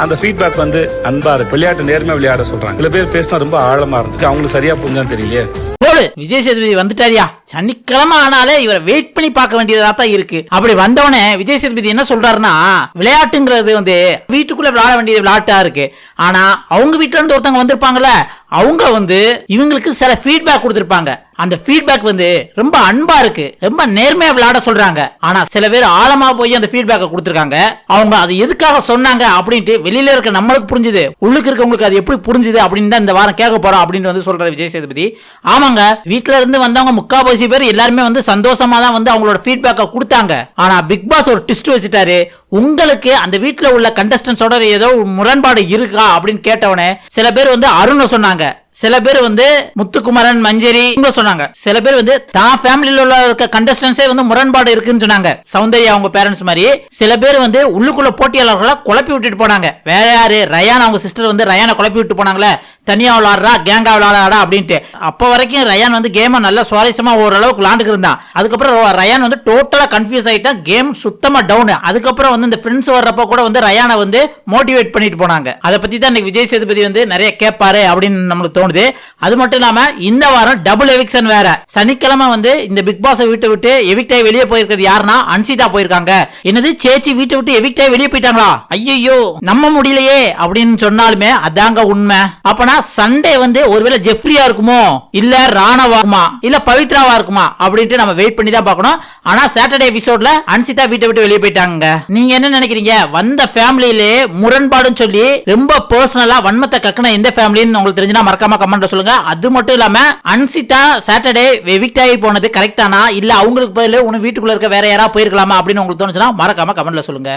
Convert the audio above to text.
அந்த ஃபீட்பேக் வந்து அன்பா இருக்கு. விளையாட்டு நேர்மையா விளையாட சொல்றாங்க. சில பேர் பேசினா ரொம்ப ஆழமா இருக்கு, அவங்களுக்கு சரியா புரிஞ்சான்னு தெரியலையே. விஜய் சேதுபதி வந்துட்டாரியா, சனிக்கிழமை ஆனாலே இவரை வெயிட் பண்ணி பார்க்க வேண்டியதா தான் இருக்கு. அப்படி வந்தவனே விஜய் சேதுபதி என்ன சொல்றாருன்னா, விளையாட்டுங்கிறது வந்து வீட்டுக்குள்ள விளையாட வேண்டியது விளையாட்டா இருக்கு. ஆனா அவங்க வீட்டுல இருந்து ஒருத்தவங்க வந்திருப்பாங்கல்ல, அவங்க வந்து இவங்களுக்கு சில ஃபீட்பேக் கொடுத்திருப்பாங்க. அந்த ஃபீட்பேக் வந்து ரொம்ப அன்பா இருக்கு, ரொம்ப நேர்மையா விளையாட சொல்றாங்க. ஆனா சில பேர் ஆழமா போய் அந்த ஃபீட்பேக்கை கொடுத்திருக்காங்க. அவங்க அது எதுக்காக சொன்னாங்க அப்படின்ட்டு வெளியில இருக்க நம்மளுக்கு புரிஞ்சுது, உள்ளுக்கு இருக்கவங்களுக்கு அது எப்படி புரிஞ்சுது அப்படின்னு தான் இந்த வாரம் கேட்க போறோம் அப்படின்னு வந்து சொல்ற விஜய் சேதுபதி. ஆமாங்க, வீட்டுல இருந்து வந்தவங்க முக்கால்வாசி பேர் எல்லாருமே வந்து சந்தோஷமா தான் வந்து அவங்களோட ஃபீட்பேக்கை கொடுத்தாங்க. ஆனா பிக் பாஸ் ஒரு ட்விஸ்ட் வச்சுட்டாரு. உங்களுக்கு அந்த வீட்டுல உள்ள கண்டஸ்டன்ஸோட ஏதோ முரண்பாடு இருக்கா அப்படின்னு கேட்டவனே சில பேர் வந்து அருண் சொன்னாங்க, சில பேர் வந்து முத்துக்குமரன், மஞ்சரி சொன்னாங்க, சில பேர் வந்து தான் ஃபேமிலியில உள்ள இருக்க கண்டஸ்டன்ஸே வந்து முரண்பாடு இருக்குன்னு சொன்னாங்க, சௌந்தர்யா அவங்க பேரண்ட்ஸ் மாதிரி. சில பேர் வந்து உள்ளுக்குள்ள போட்டியாளர்களை குழப்பி விட்டுட்டு போனாங்க. வேற யாரு, ரயான் அவங்க சிஸ்டர் வந்து ரயானை குழப்பி விட்டு போனாங்களே, தனியா விளையாடுறா கேங்கா விளையாடுறா அப்படின்ட்டு. அப்ப வரைக்கும் ரயான் வந்து கேமை நல்லா சுவாரஸ்யமா ஓரளவுக்கு விளையாண்டுக்கு இருந்தான். அதுக்கப்புறம் ரயான் வந்து டோட்டலா கன்ஃபியூஸ் ஆயிட்டான், கேம் சுத்தமா டவுன். அதுக்கப்புறம் வந்து இந்த ஃப்ரெண்ட்ஸ் வர்றப்ப கூட வந்து ரயானை வந்து மோட்டிவேட் பண்ணிட்டு போனாங்க. அதை பத்தி தான் இன்னைக்கு விஜய் சேதுபதி வந்து நிறைய கேட்பாரு அப்படின்னு நம்மளுக்கு தோணுது. அது மட்டும் இல்லாம இந்த வாரம் டபுள் எவிக்ஷன் வேற. சனிக்கிழமை வந்து இந்த பிக் பாஸ் வீட்டை விட்டு எவிக்ட் ஆகி வெளியே போயிருக்கிறது யாருன்னா அன்சிதா போயிருக்காங்க. என்னது சேச்சி வீட்டை விட்டு எவிக்ட் ஆகி வெளியே போயிட்டாங்களா, ஐயோ நம்ம முடியலையே அப்படின்னு சொன்னாலுமே அதாங்க உண்மை. அப்பனா சண்டே வந்து ஒருவேளை ஜெஃப்ரியா இருக்குமோ, இல்ல ராணவா இருக்குமா, இல்ல பவித்ராவா இருக்குமா அப்படின்ட்டு நம்ம வெயிட் பண்ணி தான் பார்க்கணும். ஆனா சாட்டர்டே எபிசோட்ல அன்சிதா வீட்டை விட்டு வெளியே போயிட்டாங்க. நீங்க என்ன நினைக்கிறீங்க? வந்த ஃபேமிலியிலே முரண்பாடுன்னு சொல்லி ரொம்ப பர்சனலா வன்மத்தை கக்கன எந்த ஃபேமிலின்னு உங்களுக்கு தெரிஞ்சுனா மறக்காம கமெண்ட்ல சொல்லுங்க. அது மட்டும் இல்லாம அன்சிதா சாட்டர்டே எவிக்ட் ஆகி போனது கரெக்டானா, இல்ல அவங்களுக்கு பதிலா உன வீட்டுக்குள்ள இருக்க வேற யாரா போயிருக்கலாமா அப்படின்னு உங்களுக்கு தோணுச்சுன்னா மறக்காம கமெண்ட்ல சொல்லுங்க.